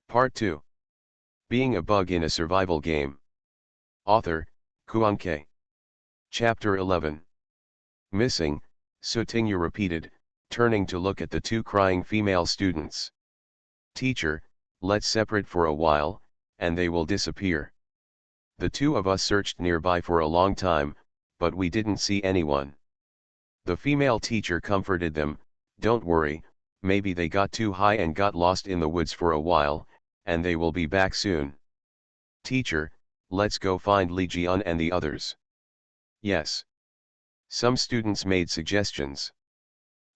Part 2. Being a Bug in a Survival Game. Author, Kuanke. Chapter 11. Missing, Sutingyu repeated, turning to look at the two crying female students. Teacher, let's separate for a while, and they will disappear. The two of us searched nearby for a long time, but we didn't see anyone. The female teacher comforted them, don't worry, maybe they got too high and got lost in the woods for a while, and they will be back soon. Teacher, let's go find Li Jian and the others. Yes. Some students made suggestions.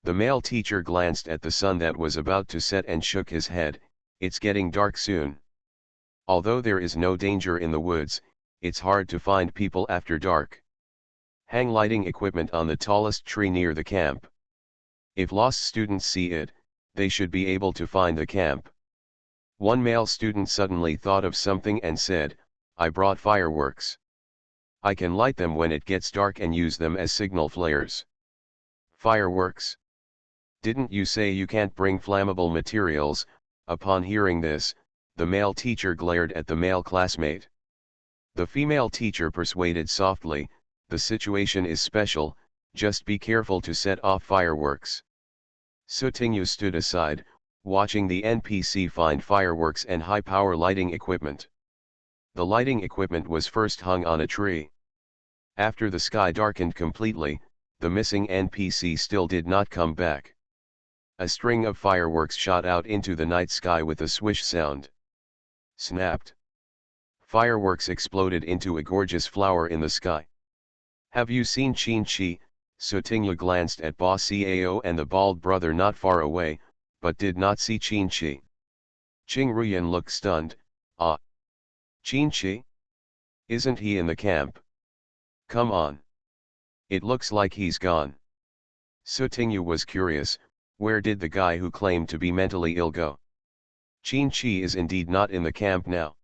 The male teacher glanced at the sun that was about to set and shook his head, it's getting dark soon. Although there is no danger in the woods, it's hard to find people after dark. Hang lighting equipment on the tallest tree near the camp. If lost students see it, they should be able to find the camp. One male student suddenly thought of something and said, I brought fireworks. I can light them when it gets dark and use them as signal flares. Fireworks? Didn't you say you can't bring flammable materials? Upon hearing this, the male teacher glared at the male classmate. The female teacher persuaded softly, the situation is special, just be careful to set off fireworks. Sutingyu stood aside, watching the NPC find fireworks and high-power lighting equipment. The lighting equipment was first hung on a tree. After the sky darkened completely, the missing NPC still did not come back. A string of fireworks shot out into the night sky with a swish sound. Snapped. Fireworks exploded into a gorgeous flower in the sky. Have you seen Qin Chi? Sutingyu glanced at Boss Cao and the bald brother not far away, but did not see Qin Chi. Qing Ruyan looked stunned. Ah. Qin Chi? Isn't he in the camp? Come on. It looks like he's gone. Sutingyu was curious, where did the guy who claimed to be mentally ill go? Qin Chi is indeed not in the camp now.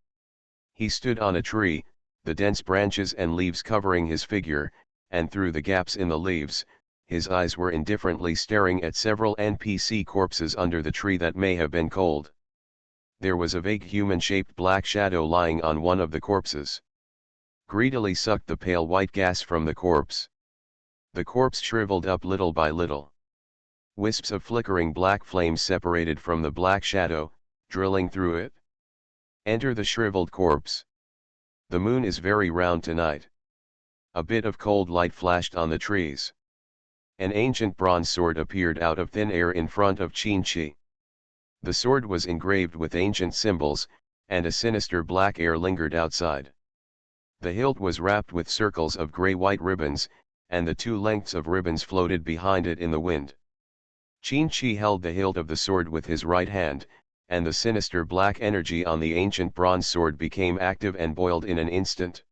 He stood on a tree, the dense branches and leaves covering his figure, and through the gaps in the leaves, his eyes were indifferently staring at several NPC corpses under the tree that may have been cold. There was a vague human-shaped black shadow lying on one of the corpses. Greedily sucked the pale white gas from the corpse. The corpse shriveled up little by little. Wisps of flickering black flames separated from the black shadow, drilling through it. Enter the shriveled corpse. The moon is very round tonight. A bit of cold light flashed on the trees. An ancient bronze sword appeared out of thin air in front of Qin Chi. The sword was engraved with ancient symbols, and a sinister black air lingered outside. The hilt was wrapped with circles of gray-white ribbons, and the two lengths of ribbons floated behind it in the wind. Qin Chi held the hilt of the sword with his right hand, and the sinister black energy on the ancient bronze sword became active and boiled in an instant.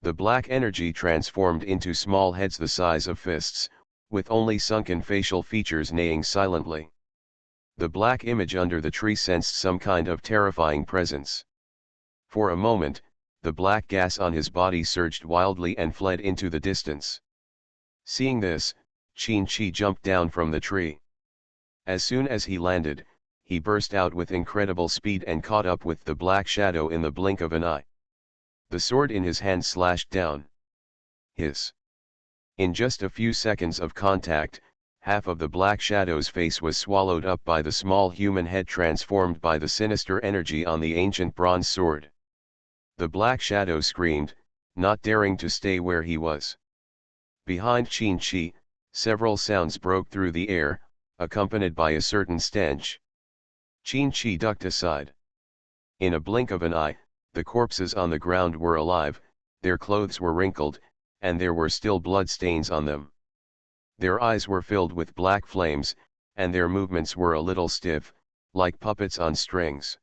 The black energy transformed into small heads the size of fists, with only sunken facial features neighing silently. The black image under the tree sensed some kind of terrifying presence. For a moment, the black gas on his body surged wildly and fled into the distance. Seeing this, Qin Chi jumped down from the tree. As soon as he landed, he burst out with incredible speed and caught up with the black shadow in the blink of an eye. The sword in his hand slashed down. Hiss. In just a few seconds of contact, half of the black shadow's face was swallowed up by the small human head transformed by the sinister energy on the ancient bronze sword. The black shadow screamed, not daring to stay where he was. Behind Qin Chi, several sounds broke through the air, accompanied by a certain stench. Qin Chi ducked aside. In a blink of an eye, the corpses on the ground were alive, their clothes were wrinkled, and there were still blood stains on them. Their eyes were filled with black flames, and their movements were a little stiff, like puppets on strings.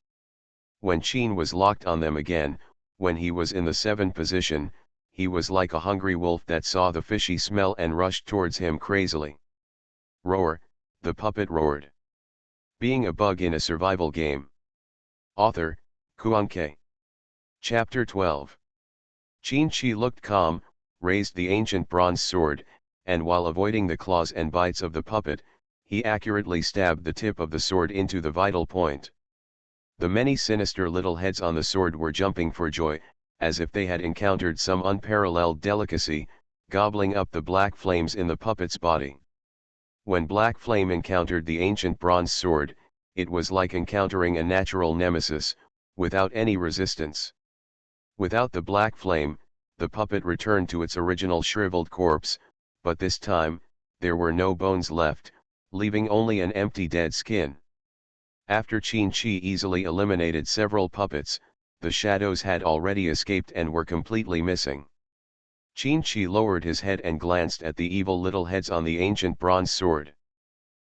When Qin was locked on them again, when he was in the 7 position, he was like a hungry wolf that saw the fishy smell and rushed towards him crazily. Roar, the puppet roared. Being a Bug in a Survival Game. Author, Kuanke. Chapter 12. Qin Chi looked calm, raised the ancient bronze sword, and while avoiding the claws and bites of the puppet, he accurately stabbed the tip of the sword into the vital point. The many sinister little heads on the sword were jumping for joy, as if they had encountered some unparalleled delicacy, gobbling up the black flames in the puppet's body. When Black Flame encountered the ancient bronze sword, it was like encountering a natural nemesis, without any resistance. Without the Black Flame, the puppet returned to its original shriveled corpse, but this time, there were no bones left, leaving only an empty dead skin. After Qin-Chi easily eliminated several puppets, the shadows had already escaped and were completely missing. Qin-Chi lowered his head and glanced at the evil little heads on the ancient bronze sword.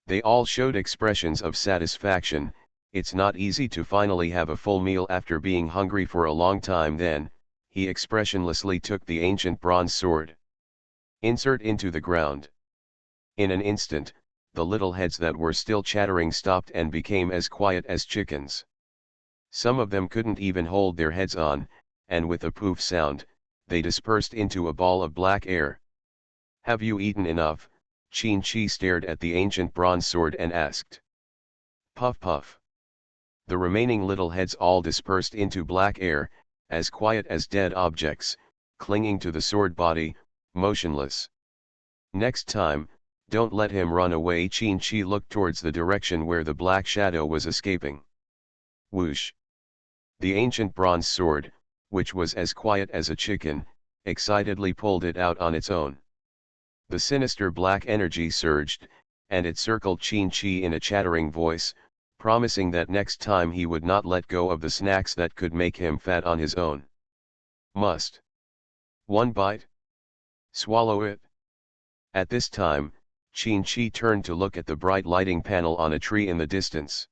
They all showed expressions of satisfaction. It's not easy to finally have a full meal after being hungry for a long time. Then, he expressionlessly took the ancient bronze sword. Insert into the ground. In an instant, the little heads that were still chattering stopped and became as quiet as chickens. Some of them couldn't even hold their heads on, and with a poof sound, they dispersed into a ball of black air. "Have you eaten enough?" Qin-Chi stared at the ancient bronze sword and asked. Puff puff. The remaining little heads all dispersed into black air, as quiet as dead objects, clinging to the sword body, motionless. "Next time, don't let him run away." Qin-Chi looked towards the direction where the black shadow was escaping. Whoosh. The ancient bronze sword, which was as quiet as a chicken, excitedly pulled it out on its own. The sinister black energy surged, and it circled Qin-Chi in a chattering voice, promising that next time he would not let go of the snacks that could make him fat on his own. Must. One bite? Swallow it? At this time, Qin-Chi turned to look at the bright lighting panel on a tree in the distance.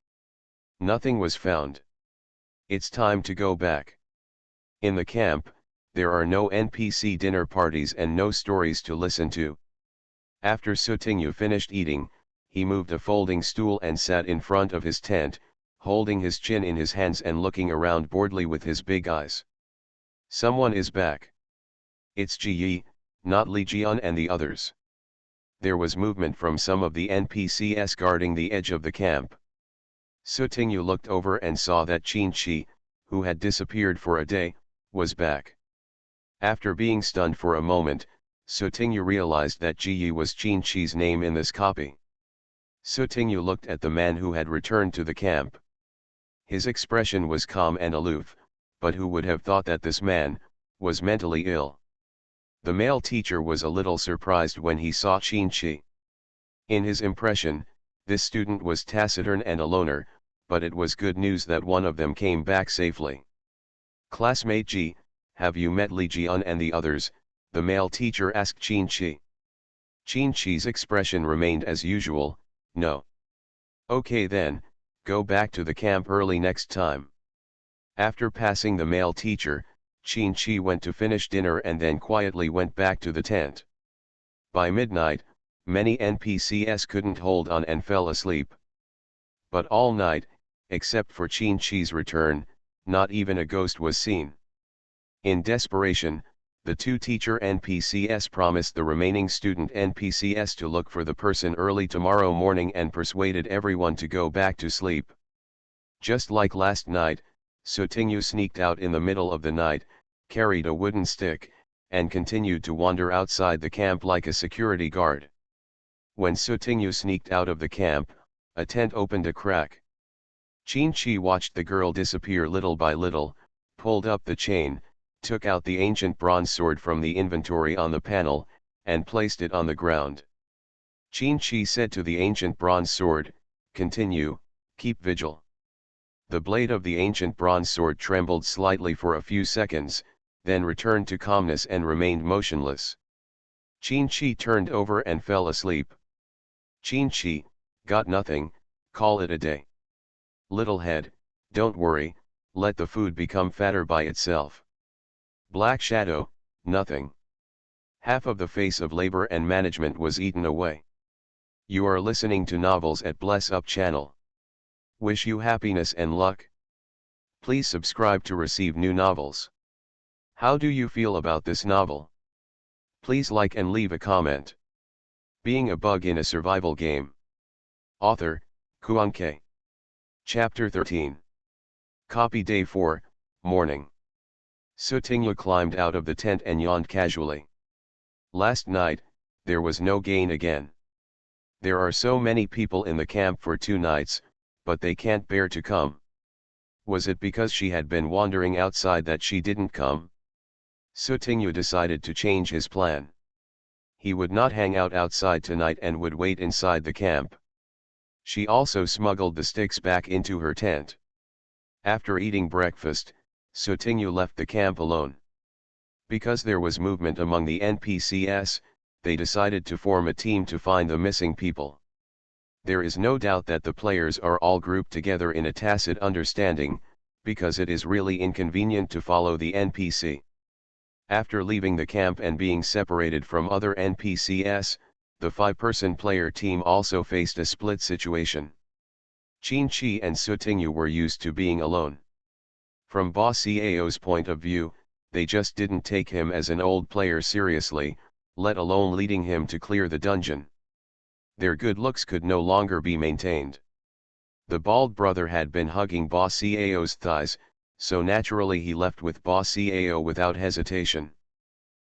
Nothing was found. It's time to go back. In the camp, there are no NPC dinner parties and no stories to listen to. After Sutingyu finished eating, he moved a folding stool and sat in front of his tent, holding his chin in his hands and looking around boredly with his big eyes. Someone is back. It's Ji Yi, not Li Jian and the others. There was movement from some of the NPCs guarding the edge of the camp. Sutingyu looked over and saw that Qin-Chi, who had disappeared for a day, was back. After being stunned for a moment, Sutingyu realized that Ji Yi was Qin-Chi's name in this copy. Sutingyu looked at the man who had returned to the camp. His expression was calm and aloof, but who would have thought that this man was mentally ill? The male teacher was a little surprised when he saw Qin-Chi. In his impression, this student was taciturn and a loner, but it was good news that one of them came back safely. "Classmate Ji, have you met Li Jian and the others?" the male teacher asked Qin-Chi. Qin-Chi's expression remained as usual, "No." "Okay then, go back to the camp early next time." After passing the male teacher, Qin-Chi went to finish dinner and then quietly went back to the tent. By midnight, many NPCs couldn't hold on and fell asleep. But all night, except for Qin-Chi's return, not even a ghost was seen. In desperation, the two teacher NPCs promised the remaining student NPCs to look for the person early tomorrow morning and persuaded everyone to go back to sleep. Just like last night, Sutingyu sneaked out in the middle of the night, carried a wooden stick, and continued to wander outside the camp like a security guard. When Sutingyu sneaked out of the camp, a tent opened a crack. Qin-Chi watched the girl disappear little by little, pulled up the chain, took out the ancient bronze sword from the inventory on the panel, and placed it on the ground. Qin-Chi said to the ancient bronze sword, "Continue, keep vigil." The blade of the ancient bronze sword trembled slightly for a few seconds, then returned to calmness and remained motionless. Qin-Chi turned over and fell asleep. Qin-Chi, got nothing, call it a day. Little head, don't worry, let the food become fatter by itself. Black shadow, nothing. Half of the face of labor and management was eaten away. You are listening to Novels at Bless Up channel. Wish you happiness and luck. Please subscribe to receive new novels. How do you feel about this novel? Please like and leave a comment. Being a bug in a survival game. Author, Kuan K. Chapter 13. Copy Day 4, Morning. Sutingyu climbed out of the tent and yawned casually. Last night, there was no gain again. There are so many people in the camp for 2 nights, but they can't bear to come. Was it because she had been wandering outside that she didn't come? Sutingyu decided to change his plan. He would not hang out outside tonight and would wait inside the camp. She also smuggled the sticks back into her tent. After eating breakfast, Sutingyu left the camp alone. Because there was movement among the NPCs, they decided to form a team to find the missing people. There is no doubt that the players are all grouped together in a tacit understanding, because it is really inconvenient to follow the NPC. After leaving the camp and being separated from other NPCs, the 5-person player team also faced a split situation. Qin-Chi and Sutingyu were used to being alone. From Boss Cao's point of view, they just didn't take him as an old player seriously, let alone leading him to clear the dungeon. Their good looks could no longer be maintained. The bald brother had been hugging Boss Cao's thighs, so naturally he left with Boss Cao without hesitation.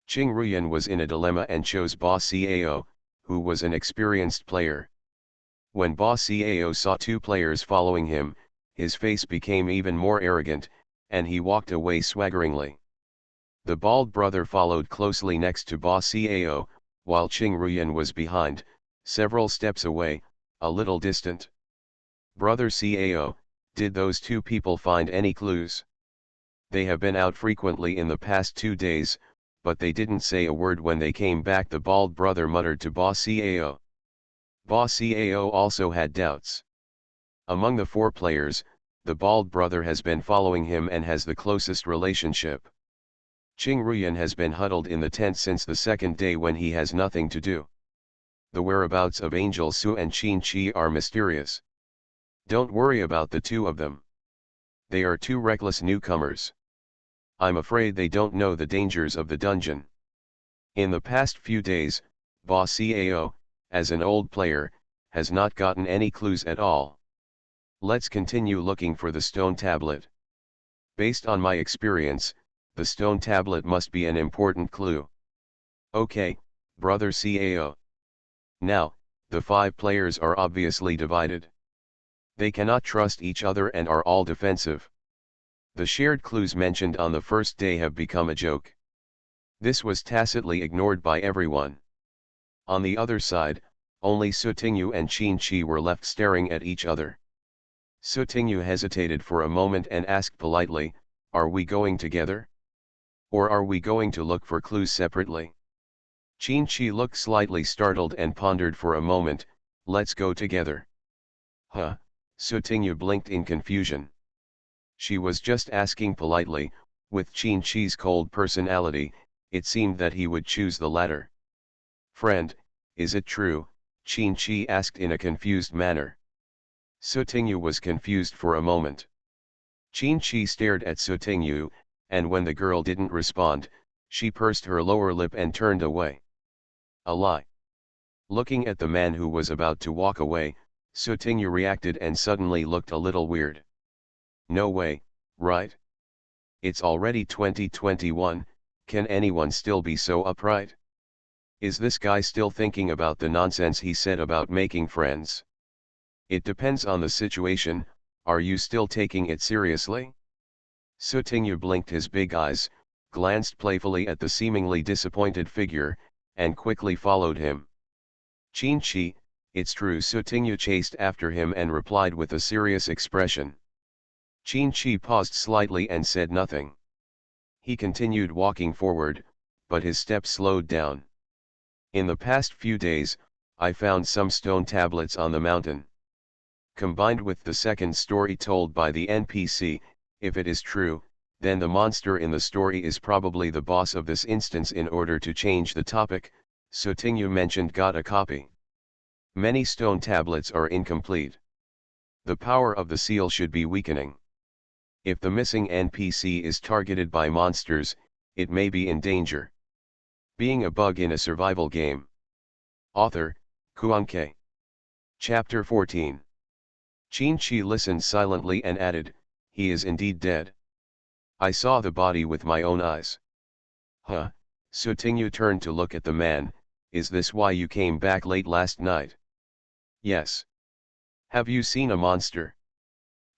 Qing Ruyan was in a dilemma and chose Boss Cao, who was an experienced player. When Boss Cao saw 2 players following him, his face became even more arrogant, and he walked away swaggeringly. The bald brother followed closely next to Boss Cao, while Qing Ruyan was behind, several steps away, a little distant. Brother Cao, did those 2 people find any clues? They have been out frequently in the past 2 days, but they didn't say a word when they came back, the bald brother muttered to Boss Cao. Boss Cao also had doubts. Among the 4 players, the bald brother has been following him and has the closest relationship. Qing Ruyan has been huddled in the tent since the 2nd day when he has nothing to do. The whereabouts of Angel Su and Qin-Chi are mysterious. Don't worry about the 2 of them. They are 2 reckless newcomers. I'm afraid they don't know the dangers of the dungeon. In the past few days, Boss Cao, as an old player, has not gotten any clues at all. Let's continue looking for the stone tablet. Based on my experience, the stone tablet must be an important clue. Okay, Brother Cao. Now, the 5 players are obviously divided. They cannot trust each other and are all defensive. The shared clues mentioned on the first day have become a joke. This was tacitly ignored by everyone. On the other side, only Sutingyu and Qin-Chi were left staring at each other. Sutingyu hesitated for a moment and asked politely, "Are we going together? Or are we going to look for clues separately?" Qin-Chi looked slightly startled and pondered for a moment, "Let's go together." Huh? Sutingyu blinked in confusion. She was just asking politely. With Qin-Chi's cold personality, it seemed that he would choose the latter. "Friend, is it true?" Qin-Chi asked in a confused manner. Sutingyu was confused for a moment. Qin-Chi stared at Sutingyu, and when the girl didn't respond, she pursed her lower lip and turned away. A lie. Looking at the man who was about to walk away, Sutingyu reacted and suddenly looked a little weird. No way, right? It's already 2021, can anyone still be so upright? Is this guy still thinking about the nonsense he said about making friends? It depends on the situation, are you still taking it seriously? Sutingyu blinked his big eyes, glanced playfully at the seemingly disappointed figure, and quickly followed him. Qin-Chi, it's true. Sutingyu chased after him and replied with a serious expression. Qin-Chi paused slightly and said nothing. He continued walking forward, but his steps slowed down. In the past few days, I found some stone tablets on the mountain. Combined with the second story told by the NPC, if it is true, then the monster in the story is probably the boss of this instance. In order to change the topic, Sutingyu mentioned got a copy. Many stone tablets are incomplete. The power of the seal should be weakening. If the missing NPC is targeted by monsters, it may be in danger. Being a bug in a survival game. Author, Kuan-Ke. Chapter 14. Qin-Chi listened silently and added, he is indeed dead. I saw the body with my own eyes. Huh, Sutingyu turned to look at the man. Is this why you came back late last night? Yes. Have you seen a monster?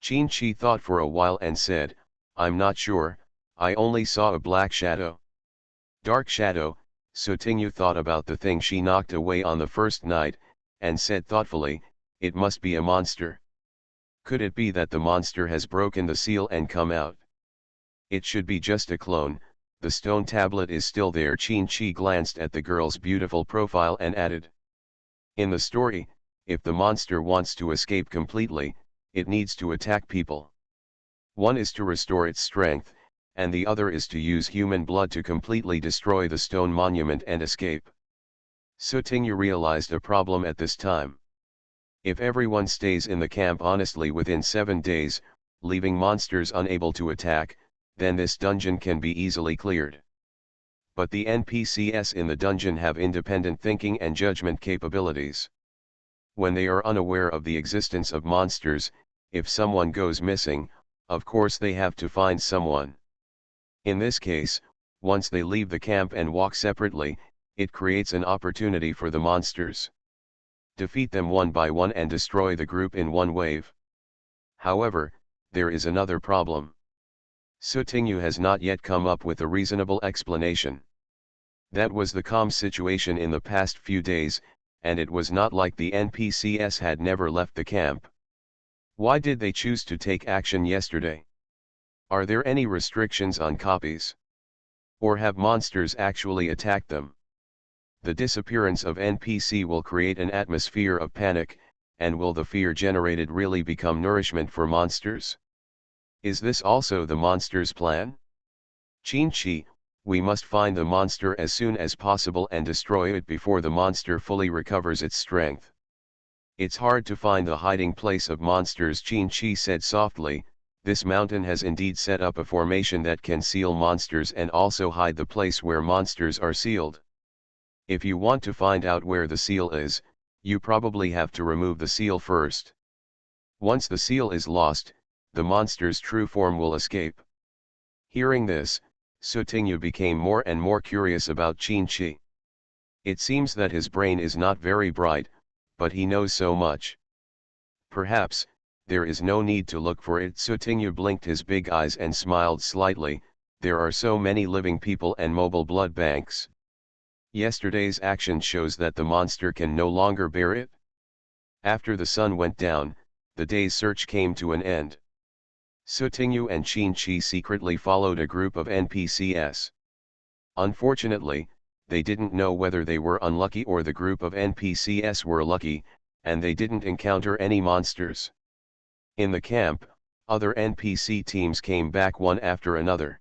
Qin thought for a while and said, I'm not sure, I only saw a black shadow. Dark shadow. Sutingyu thought about the thing she knocked away on the first night, and said thoughtfully, it must be a monster. Could it be that the monster has broken the seal and come out? It should be just a clone, the stone tablet is still there. Qin glanced at the girl's beautiful profile and added. In the story, if the monster wants to escape completely, it needs to attack people. One is to restore its strength, and the other is to use human blood to completely destroy the stone monument and escape. Sutingyu realized a problem at this time. If everyone stays in the camp honestly within 7 days, leaving monsters unable to attack, then this dungeon can be easily cleared. But the NPCs in the dungeon have independent thinking and judgment capabilities. When they are unaware of the existence of monsters, if someone goes missing, of course they have to find someone. In this case, once they leave the camp and walk separately, it creates an opportunity for the monsters. Defeat them one by one and destroy the group in one wave. However, there is another problem. Sutingyu has not yet come up with a reasonable explanation. That was the calm situation in the past few days, and it was not like the NPCs had never left the camp. Why did they choose to take action yesterday? Are there any restrictions on copies? Or have monsters actually attacked them? The disappearance of NPC will create an atmosphere of panic, and will the fear generated really become nourishment for monsters? Is this also the monster's plan? Qin, we must find the monster as soon as possible and destroy it before the monster fully recovers its strength. It's hard to find the hiding place of monsters, Qin said softly. This mountain has indeed set up a formation that can seal monsters and also hide the place where monsters are sealed. If you want to find out where the seal is, you probably have to remove the seal first. Once the seal is lost, the monster's true form will escape. Hearing this, Sutingyu became more and more curious about Qin. It seems that his brain is not very bright, but he knows so much. Perhaps, there is no need to look for it. Sutingyu blinked his big eyes and smiled slightly. There are so many living people and mobile blood banks. Yesterday's action shows that the monster can no longer bear it. After the sun went down, the day's search came to an end. Sutingyu and Qin secretly followed a group of NPCs. Unfortunately, they didn't know whether they were unlucky or the group of NPCs were lucky, and they didn't encounter any monsters. In the camp, other NPC teams came back one after another.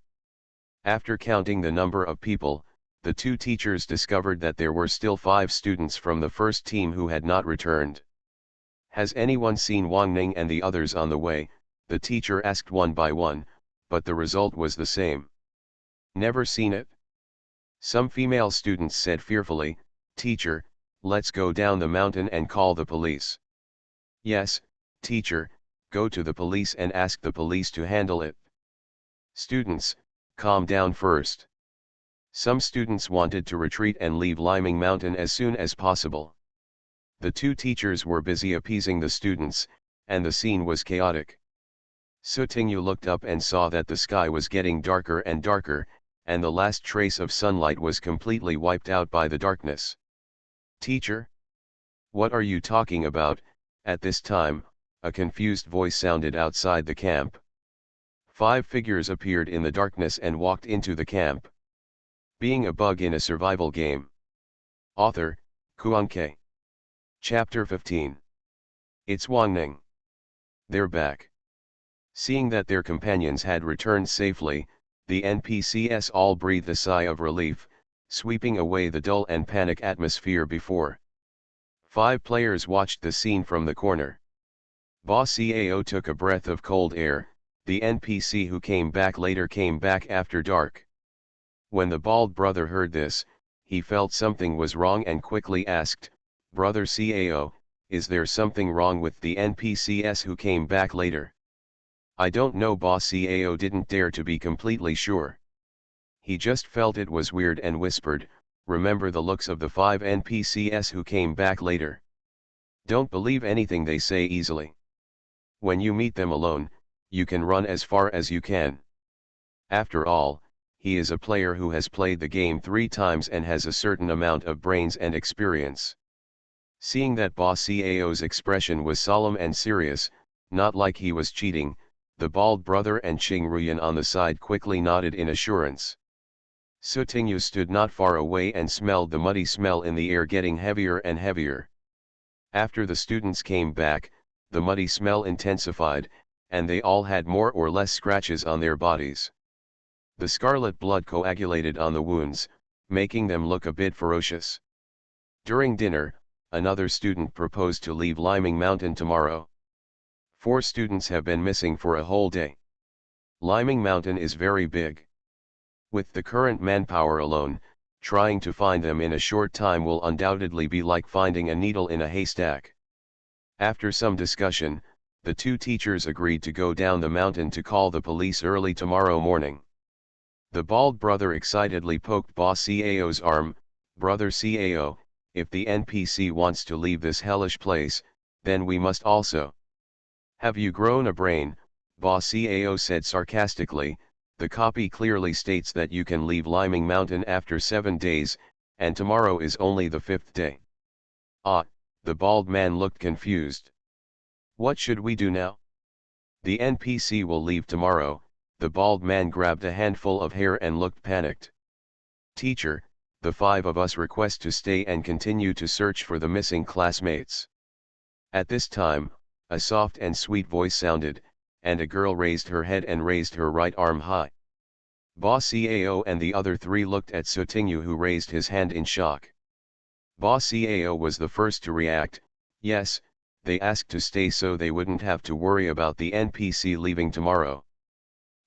After counting the number of people, the two teachers discovered that there were still 5 students from the first team who had not returned. Has anyone seen Wang Ning and the others on the way? The teacher asked one by one, but the result was the same. Never seen it? Some female students said fearfully, Teacher, let's go down the mountain and call the police. Yes, teacher, go to the police and ask the police to handle it. Students, calm down first. Some students wanted to retreat and leave Liming Mountain as soon as possible. The two teachers were busy appeasing the students, and the scene was chaotic. Sutingyu looked up and saw that the sky was getting darker and darker, and the last trace of sunlight was completely wiped out by the darkness. Teacher? What are you talking about? At this time, a confused voice sounded outside the camp. 5 figures appeared in the darkness and walked into the camp. Being a bug in a survival game. Author, Kuan-Ke. Chapter 15. It's Wang Ning. They're back. Seeing that their companions had returned safely, the NPCs all breathed a sigh of relief, sweeping away the dull and panic atmosphere before. 5 players watched the scene from the corner. Boss Cao took a breath of cold air. The NPC who came back later came back after dark. When the bald brother heard this, he felt something was wrong and quickly asked, Brother Cao, is there something wrong with the NPCs who came back later? I don't know. Boss CAO didn't dare to be completely sure. He just felt it was weird and whispered, remember the looks of the 5 NPCs who came back later. Don't believe anything they say easily. When you meet them alone, you can run as far as you can. After all, he is a player who has played the game 3 times and has a certain amount of brains and experience. Seeing that Boss CAO's expression was solemn and serious, not like he was cheating, the bald brother and Qing Ruyan on the side quickly nodded in assurance. Sutingyu stood not far away and smelled the muddy smell in the air getting heavier and heavier. After the students came back, the muddy smell intensified, and they all had more or less scratches on their bodies. The scarlet blood coagulated on the wounds, making them look a bit ferocious. During dinner, another student proposed to leave Liming Mountain tomorrow. 4 students have been missing for a whole day. Liming Mountain is very big. With the current manpower alone, trying to find them in a short time will undoubtedly be like finding a needle in a haystack. After some discussion, the 2 teachers agreed to go down the mountain to call the police early tomorrow morning. The bald brother excitedly poked Boss CAO's arm. Brother CAO, if the NPC wants to leave this hellish place, then we must also. Have you grown a brain? Boss CAO said sarcastically. The copy clearly states that you can leave Liming Mountain after 7 days, and tomorrow is only the 5th day. Ah, the bald man looked confused. What should we do now? The NPC will leave tomorrow. The bald man grabbed a handful of hair and looked panicked. Teacher, the 5 of us request to stay and continue to search for the missing classmates. At this time, a soft and sweet voice sounded, and a girl raised her head and raised her right arm high. Boss CAO and the other 3 looked at Sutingyu, who raised his hand in shock. Boss CAO was the first to react. Yes, they asked to stay so they wouldn't have to worry about the NPC leaving tomorrow.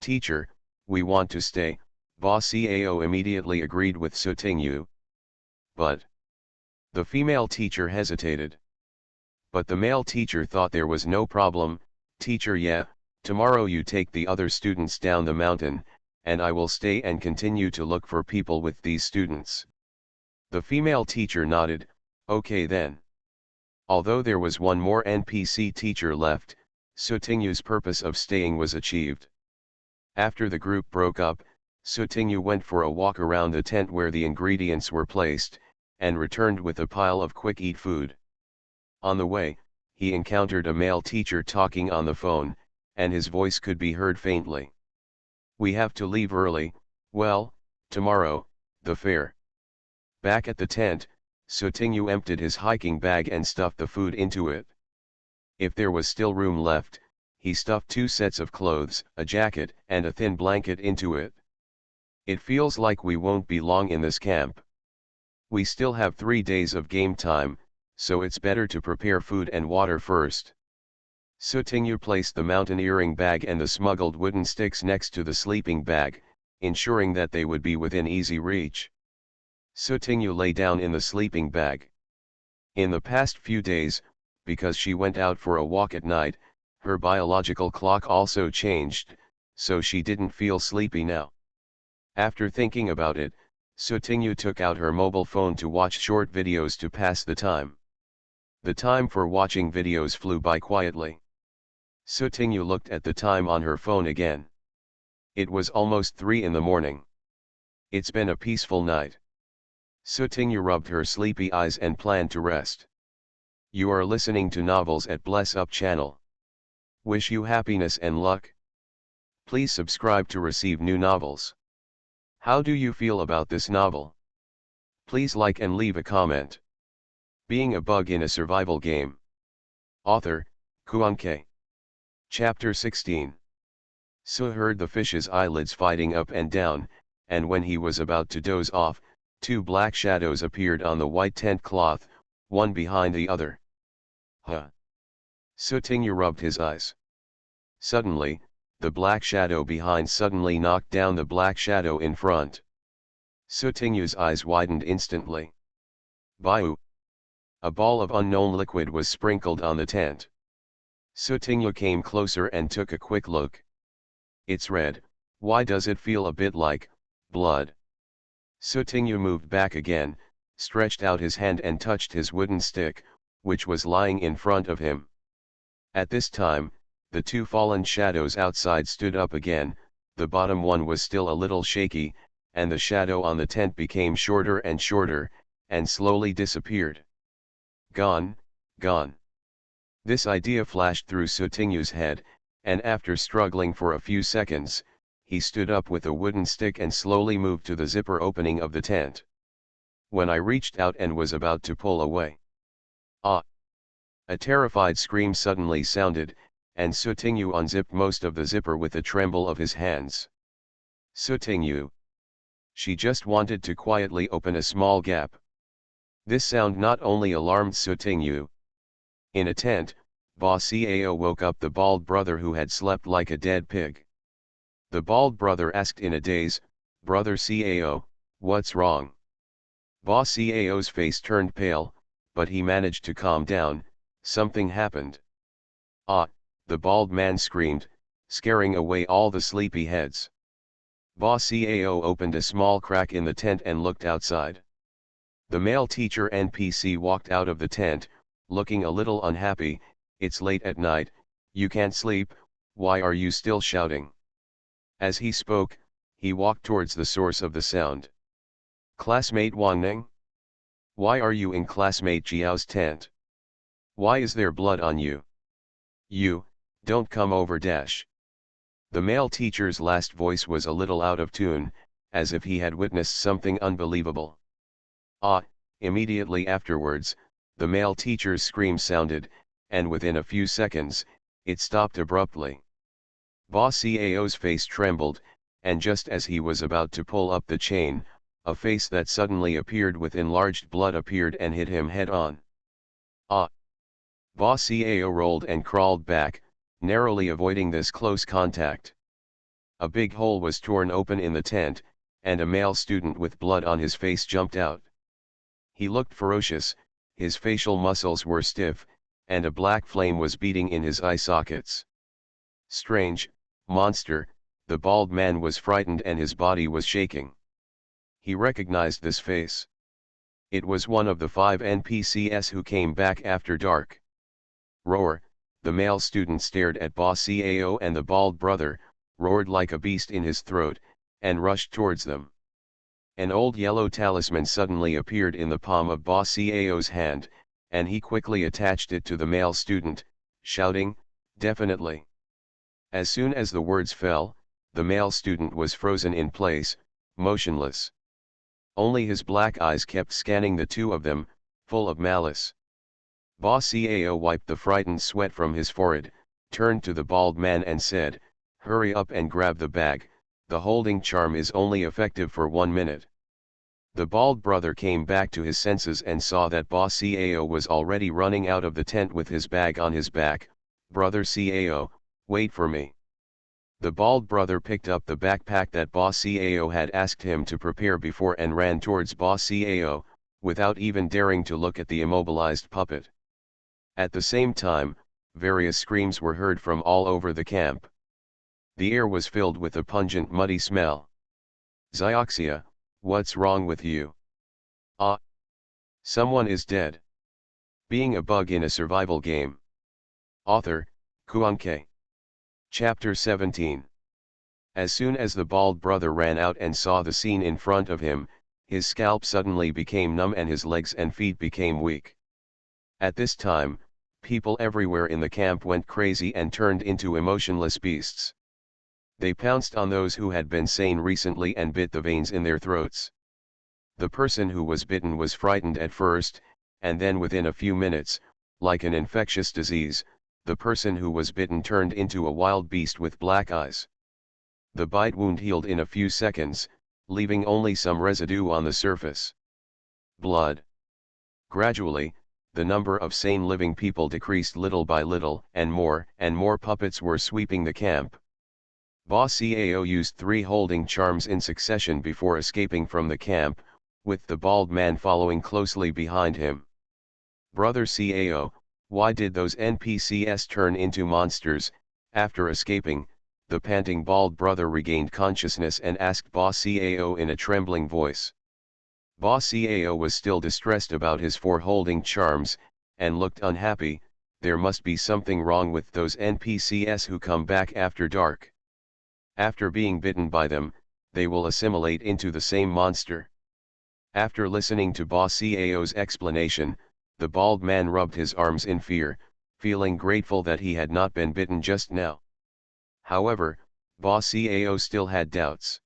Teacher, we want to stay. Boss CAO immediately agreed with Sutingyu. But the female teacher hesitated. But the male teacher thought there was no problem. Teacher, yeah, tomorrow you take the other students down the mountain, and I will stay and continue to look for people with these students. The female teacher nodded. Okay then. Although there was one more NPC teacher left, Sutingyu's purpose of staying was achieved. After the group broke up, Sutingyu went for a walk around the tent where the ingredients were placed, and returned with a pile of quick-eat food. On the way, he encountered a male teacher talking on the phone, and his voice could be heard faintly. We have to leave early. Well, tomorrow, the fair. Back at the tent, Sutingyu emptied his hiking bag and stuffed the food into it. If there was still room left, he stuffed 2 sets of clothes, a jacket and a thin blanket into it. It feels like we won't be long in this camp. We still have 3 days of game time, so it's better to prepare food and water first. Sutingyu placed the mountaineering bag and the smuggled wooden sticks next to the sleeping bag, ensuring that they would be within easy reach. Sutingyu lay down in the sleeping bag. In the past few days, because she went out for a walk at night, her biological clock also changed, so she didn't feel sleepy now. After thinking about it, Sutingyu took out her mobile phone to watch short videos to pass the time. The time for watching videos flew by quietly. Sutingyu looked at the time on her phone again. It was almost 3 in the morning. It's been a peaceful night. Sutingyu rubbed her sleepy eyes and planned to rest. You are listening to Novels at Bless Up channel. Wish you happiness and luck. Please subscribe to receive new novels. How do you feel about this novel? Please like and leave a comment. Being a bug in a survival game. Author, Kuan-K. Chapter 16. Su heard the fish's eyelids fighting up and down, and when he was about to doze off, 2 black shadows appeared on the white tent cloth, one behind the other. Huh. Sutingyu rubbed his eyes. Suddenly, the black shadow behind suddenly knocked down the black shadow in front. Sutingyu's eyes widened instantly. Baiu! A ball of unknown liquid was sprinkled on the tent. Sutingyu came closer and took a quick look. It's red, why does it feel a bit like blood? Sutingyu moved back again, stretched out his hand and touched his wooden stick, which was lying in front of him. At this time, the two fallen shadows outside stood up again. The bottom one was still a little shaky, and the shadow on the tent became shorter and shorter, and slowly disappeared. Gone, gone. This idea flashed through Sutingyu's head, and after struggling for a few seconds, he stood up with a wooden stick and slowly moved to the zipper opening of the tent. When I reached out and was about to pull away, ah! A terrified scream suddenly sounded, and Sutingyu unzipped most of the zipper with a tremble of his hands. Sutingyu. She just wanted to quietly open a small gap. This sound not only alarmed Sutingyu. In a tent, Boss Cao woke up the bald brother who had slept like a dead pig. The bald brother asked in a daze, "Brother Cao, what's wrong?" Boss Cao's face turned pale, but he managed to calm down. Something happened. Ah! The bald man screamed, scaring away all the sleepy heads. Boss Cao opened a small crack in the tent and looked outside. The male teacher NPC walked out of the tent, looking a little unhappy. "It's late at night, you can't sleep, why are you still shouting?" As he spoke, he walked towards the source of the sound. "Classmate Wang Ning? Why are you in classmate Jiao's tent? Why is there blood on you? You, don't come over dash." The male teacher's last voice was a little out of tune, as if he had witnessed something unbelievable. Ah! Immediately afterwards, the male teacher's scream sounded, and within a few seconds, it stopped abruptly. Boss Cao's face trembled, and just as he was about to pull up the chain, a face that suddenly appeared with enlarged blood appeared and hit him head on. Ah! Boss Cao rolled and crawled back, narrowly avoiding this close contact. A big hole was torn open in the tent, and a male student with blood on his face jumped out. He looked ferocious, his facial muscles were stiff, and a black flame was beating in his eye sockets. Strange, monster, the bald man was frightened and his body was shaking. He recognized this face. It was one of the 5 NPCs who came back after dark. Roar! The male student stared at Boss Cao and the bald brother, roared like a beast in his throat, and rushed towards them. An old yellow talisman suddenly appeared in the palm of Boss Cao's hand, and he quickly attached it to the male student, shouting, "Definitely." As soon as the words fell, the male student was frozen in place, motionless. Only his black eyes kept scanning the two of them, full of malice. Boss Cao wiped the frightened sweat from his forehead, turned to the bald man and said, "Hurry up and grab the bag, the holding charm is only effective for 1 minute." The bald brother came back to his senses and saw that Boss Cao was already running out of the tent with his bag on his back. "Brother Cao, wait for me." The bald brother picked up the backpack that Boss Cao had asked him to prepare before and ran towards Boss Cao, without even daring to look at the immobilized puppet. At the same time, various screams were heard from all over the camp. The air was filled with a pungent muddy smell. "Zioxia, what's wrong with you? Ah! Someone is dead." Being a bug in a survival game. Author, Kuanke. Chapter 17. As soon as the bald brother ran out and saw the scene in front of him, his scalp suddenly became numb and his legs and feet became weak. At this time, people everywhere in the camp went crazy and turned into emotionless beasts. They pounced on those who had been sane recently and bit the veins in their throats. The person who was bitten was frightened at first, and then within a few minutes, like an infectious disease, the person who was bitten turned into a wild beast with black eyes. The bite wound healed in a few seconds, leaving only some residue on the surface. Blood. Gradually, the number of sane living people decreased little by little, and more puppets were sweeping the camp. Boss Cao used 3 holding charms in succession before escaping from the camp, with the bald man following closely behind him. "Brother Cao, Why did those NPCs turn into monsters? After escaping, the panting bald brother regained consciousness and asked Boss CAO in a trembling voice. Boss CAO was still distressed about his foreholding charms, and looked unhappy. There must be something wrong with those NPCs who come back after dark. After being bitten by them, they will assimilate into the same monster. After listening to Boss CAO's explanation, the bald man rubbed his arms in fear, feeling grateful that he had not been bitten just now. However, Boss CAO still had doubts.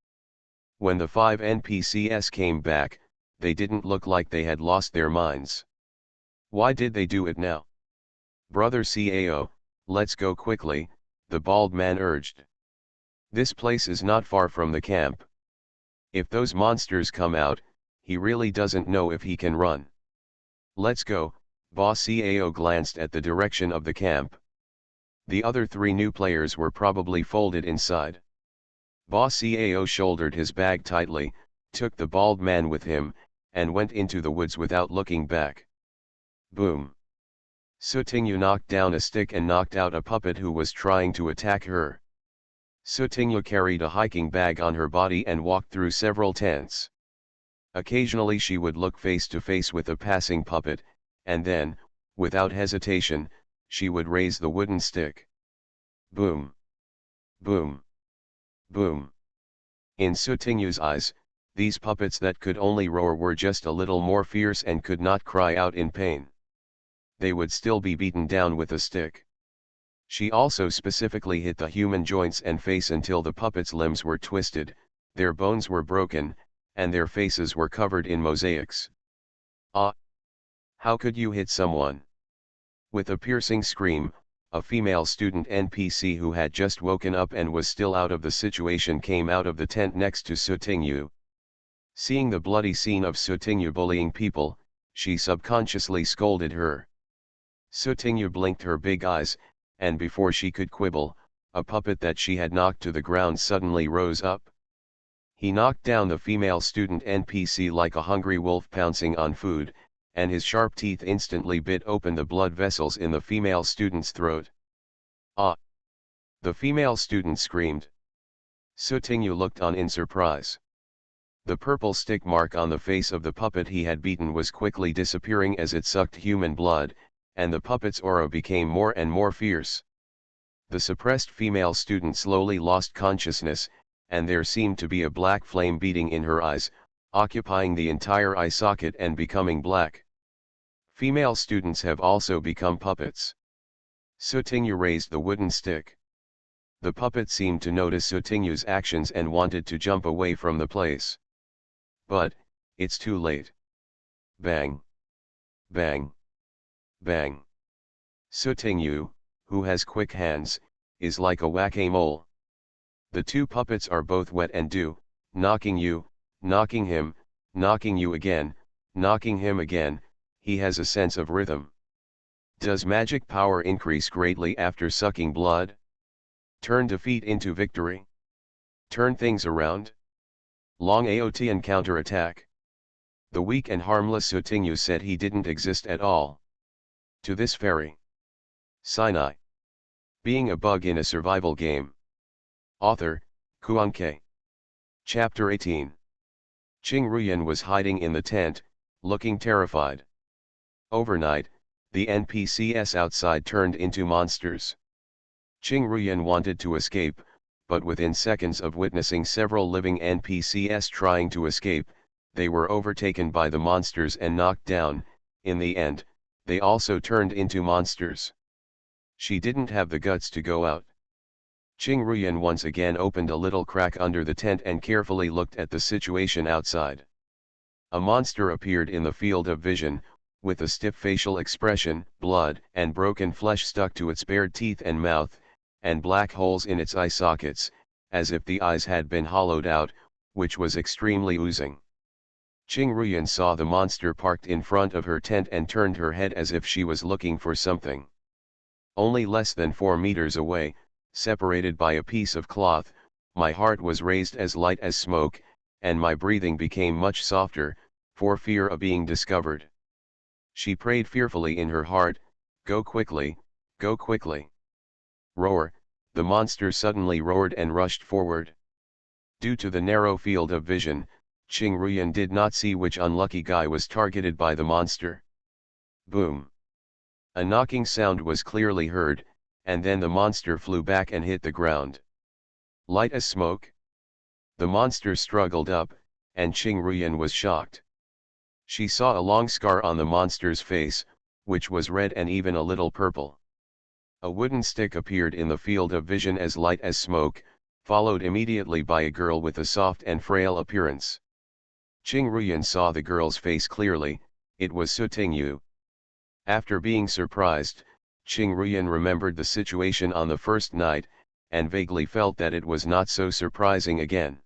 When the 5 NPCs came back, they didn't look like they had lost their minds. Why did they do it now? Brother CAO, let's go quickly, the bald man urged. This place is not far from the camp. If those monsters come out, he really doesn't know if he can run. Let's go. Boss CAO glanced at the direction of the camp. The other 3 new players were probably folded inside. Boss CAO shouldered his bag tightly, took the bald man with him, and went into the woods without looking back. Boom. Sutingyu knocked down a stick and knocked out a puppet who was trying to attack her. Sutingyu carried a hiking bag on her body and walked through several tents. Occasionally she would look face to face with a passing puppet, and then, without hesitation, she would raise the wooden stick. Boom. Boom. Boom. In Sutingyu's eyes, these puppets that could only roar were just a little more fierce and could not cry out in pain. They would still be beaten down with a stick. She also specifically hit the human joints and face until the puppets' limbs were twisted, their bones were broken, and their faces were covered in mosaics. Ah! How could you hit someone? With a piercing scream, a female student NPC who had just woken up and was still out of the situation came out of the tent next to Sutingyu. Seeing the bloody scene of Sutingyu bullying people, she subconsciously scolded her. Sutingyu blinked her big eyes, and before she could quibble, a puppet that she had knocked to the ground suddenly rose up. He knocked down the female student NPC like a hungry wolf pouncing on food, and his sharp teeth instantly bit open the blood vessels in the female student's throat. Ah! The female student screamed. Sutingyu looked on in surprise. The purple stick mark on the face of the puppet he had beaten was quickly disappearing as it sucked human blood, and the puppet's aura became more and more fierce. The suppressed female student slowly lost consciousness, and there seemed to be a black flame beating in her eyes, occupying the entire eye socket and becoming black. Female students have also become puppets. Sutingyu raised the wooden stick. The puppet seemed to notice Sutingyu's actions and wanted to jump away from the place. But, it's too late. Bang! Bang! Bang! Sutingyu, who has quick hands, is like a whack-a-mole. The 2 puppets are both wet and do, knocking you, knocking him, knocking you again, knocking him again. He has a sense of rhythm. Does magic power increase greatly after sucking blood? Turn defeat into victory? Turn things around? Long AOT and counter-attack. The weak and harmless Sutingyu said he didn't exist at all. To this fairy. Sinai. Being a bug in a survival game. Author, Kuanke. Chapter 18. Qing Ruyan was hiding in the tent, looking terrified. Overnight, the NPCs outside turned into monsters. Qing Ruyan wanted to escape, but within seconds of witnessing several living NPCs trying to escape, they were overtaken by the monsters and knocked down. In the end, they also turned into monsters. She didn't have the guts to go out. Qing Ruyan once again opened a little crack under the tent and carefully looked at the situation outside. A monster appeared in the field of vision, with a stiff facial expression, blood and broken flesh stuck to its bared teeth and mouth, and black holes in its eye sockets, as if the eyes had been hollowed out, which was extremely oozing. Qing Ruyan saw the monster parked in front of her tent and turned her head as if she was looking for something. Only less than 4 meters away, separated by a piece of cloth, my heart was raised as light as smoke, and my breathing became much softer, for fear of being discovered. She prayed fearfully in her heart, Go quickly, go quickly. Roar, the monster suddenly roared and rushed forward. Due to the narrow field of vision, Qing Ruyan did not see which unlucky guy was targeted by the monster. Boom. A knocking sound was clearly heard, and then the monster flew back and hit the ground. Light as smoke. The monster struggled up, and Qing Ruyan was shocked. She saw a long scar on the monster's face, which was red and even a little purple. A wooden stick appeared in the field of vision as light as smoke, followed immediately by a girl with a soft and frail appearance. Qing Ruyan saw the girl's face clearly. It was Su Tingyu. After being surprised, Qing Ruyan remembered the situation on the first night, and vaguely felt that it was not so surprising again.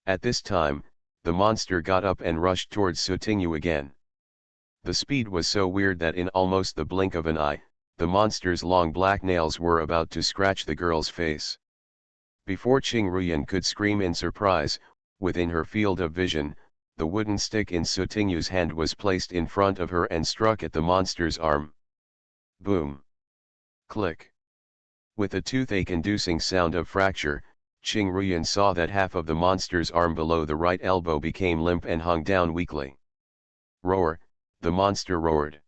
At this time, the monster got up and rushed towards Su Tingyu again. The speed was so weird that in almost the blink of an eye, the monster's long black nails were about to scratch the girl's face. Before Qing Ruyan could scream in surprise, within her field of vision, the wooden stick in Su Tingyu's hand was placed in front of her and struck at the monster's arm. Boom. Click. With a toothache-inducing sound of fracture, Qing Ruyan saw that half of the monster's arm below the right elbow became limp and hung down weakly. Roar, the monster roared.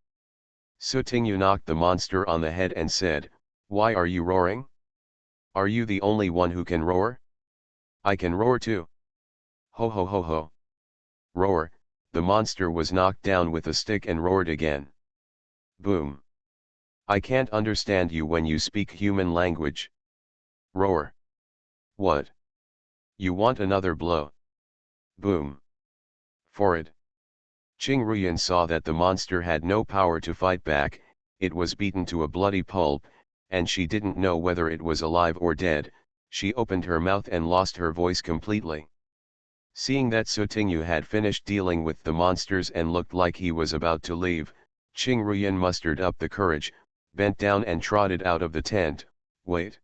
Su Tingyu knocked the monster on the head and said, "Why are you roaring? Are you the only one who can roar? I can roar too. Ho ho ho ho." Roar, the monster was knocked down with a stick and roared again. Boom. I can't understand you when you speak human language. Roar. What? You want another blow? Boom. For it. Qing Ruyan saw that the monster had no power to fight back. It was beaten to a bloody pulp, and she didn't know whether it was alive or dead. She opened her mouth and lost her voice completely. Seeing that Su Tingyu had finished dealing with the monsters and looked like he was about to leave, Qing Ruyan mustered up the courage, bent down and trotted out of the tent. Wait.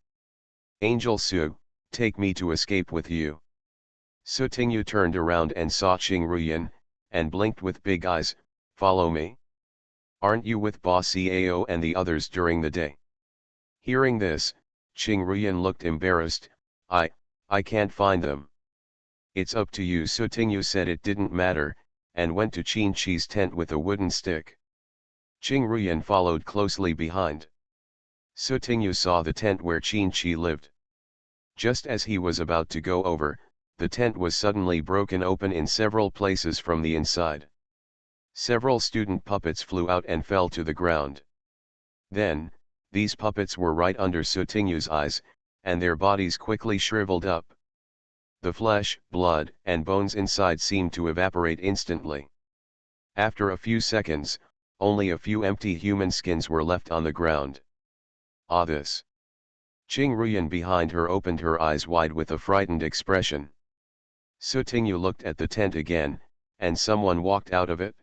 Angel Su, take me to escape with you. Su Tingyu turned around and saw Qing Ruyan, and blinked with big eyes. Follow me? Aren't you with Boss Cao and the others during the day? Hearing this, Qing Ruyan looked embarrassed. I can't find them. It's up to you. Su Tingyu said it didn't matter, and went to Qin Chi's tent with a wooden stick. Qing Ruyan followed closely behind. Su Tingyu saw the tent where Qin Chi lived. Just as he was about to go over, the tent was suddenly broken open in several places from the inside. Several student puppets flew out and fell to the ground. Then, these puppets were right under Su Tingyu's eyes, and their bodies quickly shriveled up. The flesh, blood, and bones inside seemed to evaporate instantly. After a few seconds, only a few empty human skins were left on the ground. Ah, this! Qing Ruyan behind her opened her eyes wide with a frightened expression. Su Tingyu looked at the tent again, and someone walked out of it.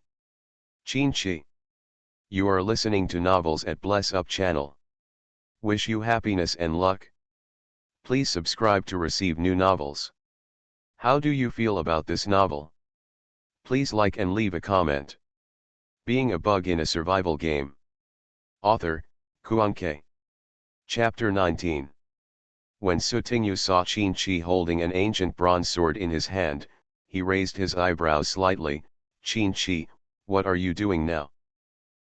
Qin Chi. You are listening to Novels at Bless Up channel. Wish you happiness and luck. Please subscribe to receive new novels. How do you feel about this novel? Please like and leave a comment. Being a Bug in a Survival Game. Author, Kuan-Ke. Chapter 19. When Su Tingyu saw Qin Chi holding an ancient bronze sword in his hand, he raised his eyebrows slightly. Qin Chi, what are you doing now?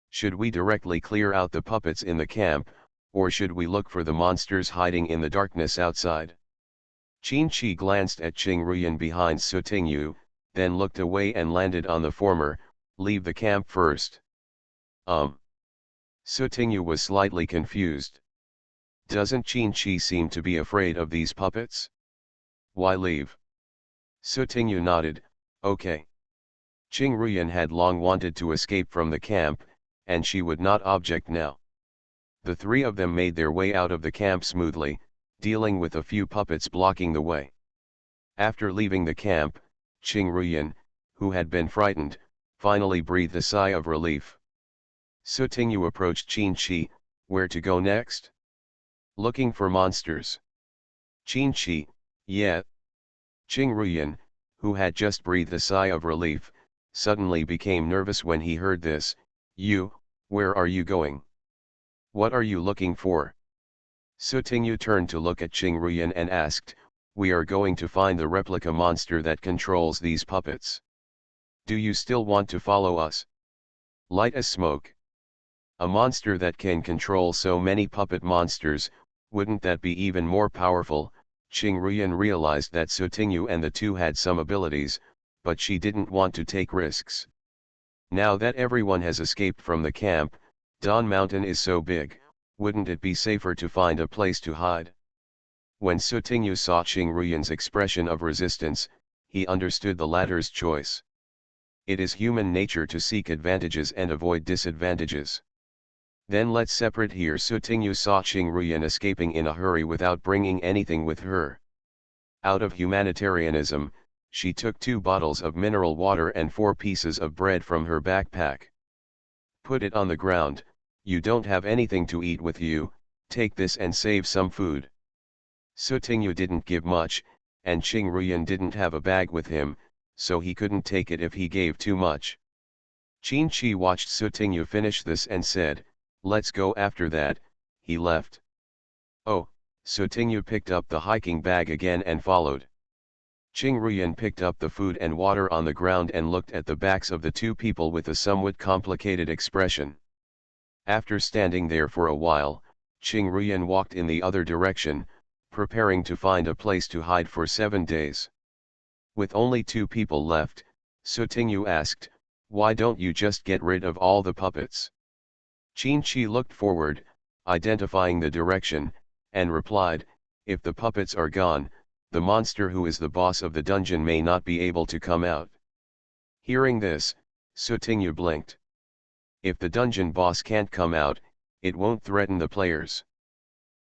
Should we directly clear out the puppets in the camp, or should we look for the monsters hiding in the darkness outside? Qin Chi glanced at Qing Ruyan behind Su Tingyu, then looked away and landed on the former. Leave the camp first. Su Tingyu was slightly confused. Doesn't Qin Chi seem to be afraid of these puppets? Why leave? Su Tingyu nodded. Okay. Qing Ruyan had long wanted to escape from the camp, and she would not object now. The three of them made their way out of the camp smoothly, dealing with a few puppets blocking the way. After leaving the camp, Qing Ruyan, who had been frightened, finally breathed a sigh of relief. Su Tingyu approached Qin Chi. Where to go next? Looking for monsters. Qin Chi, yeah. Qing Ruyan, who had just breathed a sigh of relief, suddenly became nervous when he heard this. Where are you going? What are you looking for? Sutingyu turned to look at Qing Ruyan and asked, we are going to find the replica monster that controls these puppets. Do you still want to follow us? Light as smoke. A monster that can control so many puppet monsters, wouldn't that be even more powerful? Qing Ruyan realized that Sutingyu and the two had some abilities, but she didn't want to take risks. Now that everyone has escaped from the camp, Dawn Mountain is so big, wouldn't it be safer to find a place to hide? When Sutingyu saw Qing Ruyan's expression of resistance, he understood the latter's choice. It is human nature to seek advantages and avoid disadvantages. Then let's separate here. Sutingyu saw Qing Ruyan escaping in a hurry without bringing anything with her. Out of humanitarianism, she took 2 bottles of mineral water and 4 pieces of bread from her backpack. Put it on the ground. You don't have anything to eat with you, take this and save some food. Sutingyu didn't give much, and Qing Ruyan didn't have a bag with him, so he couldn't take it if he gave too much. Qin Shi watched Sutingyu finish this and said, let's go. After that, he left. Oh, Sutingyu picked up the hiking bag again and followed. Qing Ruyan picked up the food and water on the ground and looked at the backs of the 2 people with a somewhat complicated expression. After standing there for a while, Qing Ruyan walked in the other direction, preparing to find a place to hide for 7 days. With only 2 people left, Sutingyu asked, why don't you just get rid of all the puppets? Qin Shi looked forward, identifying the direction, and replied, if the puppets are gone, the monster who is the boss of the dungeon may not be able to come out. Hearing this, Sutingyu blinked. If the dungeon boss can't come out, it won't threaten the players.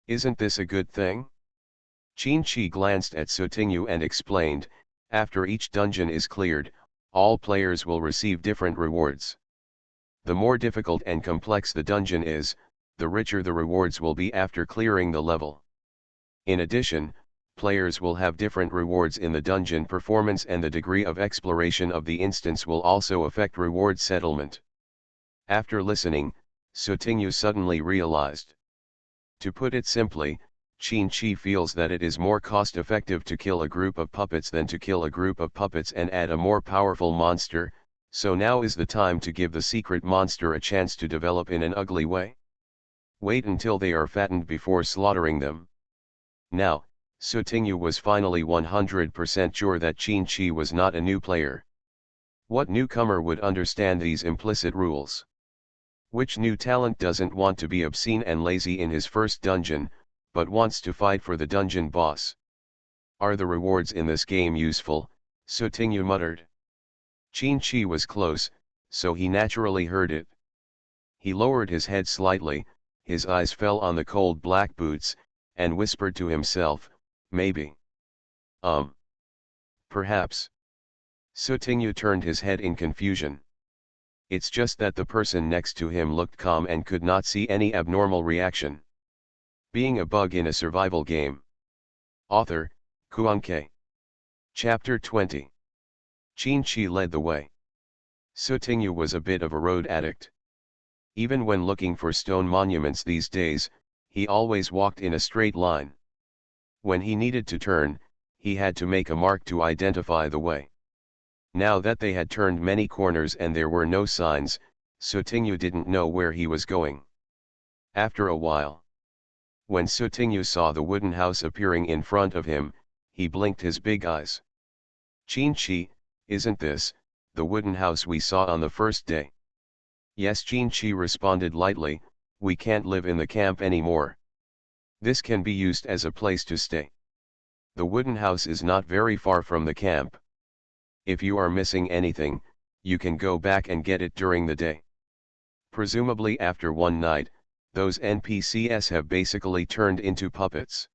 Isn't this a good thing? Qin Shi glanced at Sutingyu and explained, after each dungeon is cleared, all players will receive different rewards. The more difficult and complex the dungeon is, the richer the rewards will be after clearing the level. In addition, players will have different rewards in the dungeon performance, and the degree of exploration of the instance will also affect reward settlement. After listening, Sutingyu suddenly realized. To put it simply, Qin Shi feels that it is more cost-effective to kill a group of puppets than to kill a group of puppets and add a more powerful monster, so now is the time to give the secret monster a chance to develop in an ugly way. Wait until they are fattened before slaughtering them. Now, Sutingyu was finally 100% sure that Qin Shi was not a new player. What newcomer would understand these implicit rules? Which new talent doesn't want to be obscene and lazy in his first dungeon, but wants to fight for the dungeon boss? Are the rewards in this game useful? Sutingyu muttered. Qin Shi was close, so he naturally heard it. He lowered his head slightly, his eyes fell on the cold black boots, and whispered to himself, maybe. Perhaps. Sutingyu turned his head in confusion. It's just that the person next to him looked calm and could not see any abnormal reaction. Being a bug in a survival game. Author, Kuan-Kei. Chapter 20. Qin Shi led the way. Sutingyu was a bit of a road addict. Even when looking for stone monuments these days, he always walked in a straight line. When he needed to turn, he had to make a mark to identify the way. Now that they had turned many corners and there were no signs, Sutingyu didn't know where he was going. After a while, when Sutingyu saw the wooden house appearing in front of him, he blinked his big eyes. Qin Shi, isn't this the wooden house we saw on the first day? Yes, Qin Shi responded lightly, we can't live in the camp anymore. This can be used as a place to stay. The wooden house is not very far from the camp. If you are missing anything, you can go back and get it during the day. Presumably after one night, those NPCs have basically turned into puppets.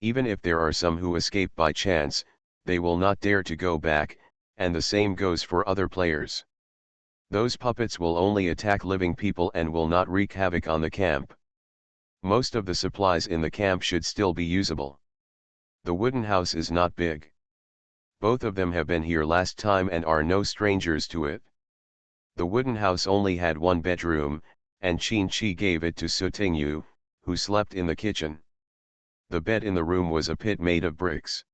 Even if there are some who escape by chance, they will not dare to go back, and the same goes for other players. Those puppets will only attack living people and will not wreak havoc on the camp. Most of the supplies in the camp should still be usable. The wooden house is not big. Both of them have been here last time and are no strangers to it. The wooden house only had one bedroom, and Qin-Chi gave it to Sutingyu, who slept in the kitchen. The bed in the room was a pit made of bricks.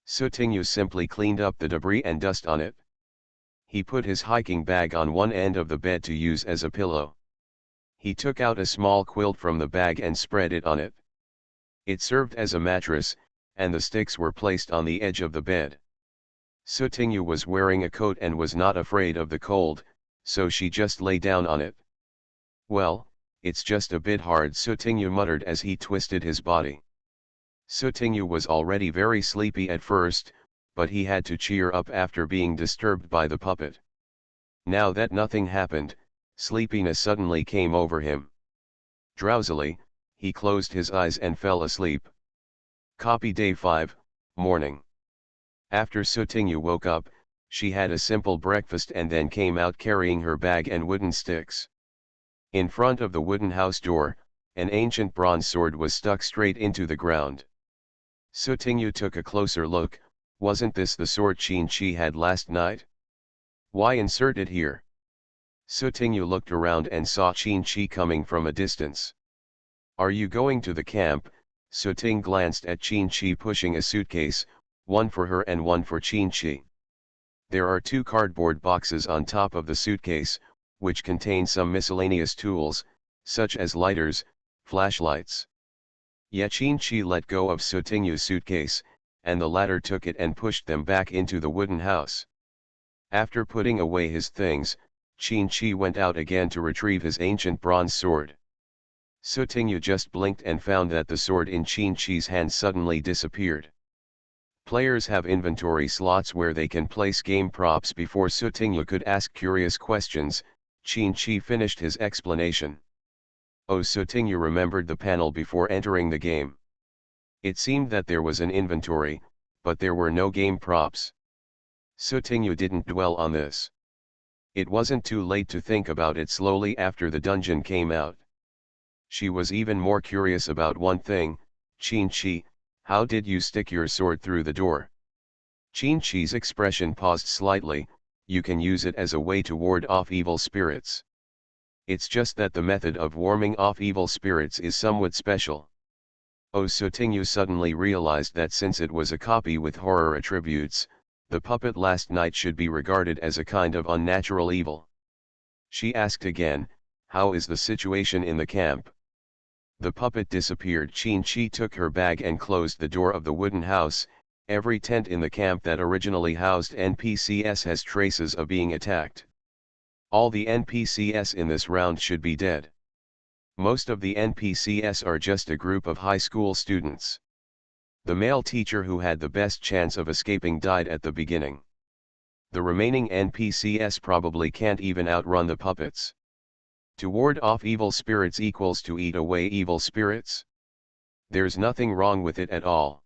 Sutingyu simply cleaned up the debris and dust on it. He put his hiking bag on one end of the bed to use as a pillow. He took out a small quilt from the bag and spread it on it. It served as a mattress, and the sticks were placed on the edge of the bed. Sutingyu was wearing a coat and was not afraid of the cold, so she just lay down on it. "Well, it's just a bit hard," Sutingyu muttered as he twisted his body. Sutingyu was already very sleepy at first, but he had to cheer up after being disturbed by the puppet. Now that nothing happened, sleepiness suddenly came over him. Drowsily, he closed his eyes and fell asleep. Copy Day 5, Morning. After Sutingyu woke up, she had a simple breakfast and then came out carrying her bag and wooden sticks. In front of the wooden house door, an ancient bronze sword was stuck straight into the ground. Sutingyu took a closer look. Wasn't this the sword Qin-Chi had last night? Why insert it here? Sutingyu looked around and saw Qin-Chi coming from a distance. "Are you going to the camp?" Suting glanced at Qin-Chi pushing a suitcase, one for her and one for Qin-Chi. There are 2 cardboard boxes on top of the suitcase, which contain some miscellaneous tools, such as lighters, flashlights. Yet Qin-Chi let go of Sutingyu's suitcase, and the latter took it and pushed them back into the wooden house. After putting away his things, Qin-Chi went out again to retrieve his ancient bronze sword. Sutingyu just blinked and found that the sword in Qin-Chi's hand suddenly disappeared. Players have inventory slots where they can place game props. Before Sutingyu could ask curious questions, Qin-Chi finished his explanation. Oh, Sutingyu remembered the panel before entering the game. It seemed that there was an inventory, but there were no game props. Sutingyu didn't dwell on this. It wasn't too late to think about it slowly after the dungeon came out. She was even more curious about one thing. "Qin-Chi, how did you stick your sword through the door?" Qin-Chi's expression paused slightly. "You can use it as a way to ward off evil spirits. It's just that the method of warming off evil spirits is somewhat special." Oh, Sutingyu suddenly realized that since it was a copy with horror attributes, the puppet last night should be regarded as a kind of unnatural evil. She asked again, "How is the situation in the camp?" The puppet disappeared. Qin-Chi took her bag and closed the door of the wooden house. Every tent in the camp that originally housed NPCs has traces of being attacked. All the NPCs in this round should be dead. Most of the NPCs are just a group of high school students. The male teacher who had the best chance of escaping died at the beginning. The remaining NPCs probably can't even outrun the puppets. To ward off evil spirits equals to eat away evil spirits? There's nothing wrong with it at all.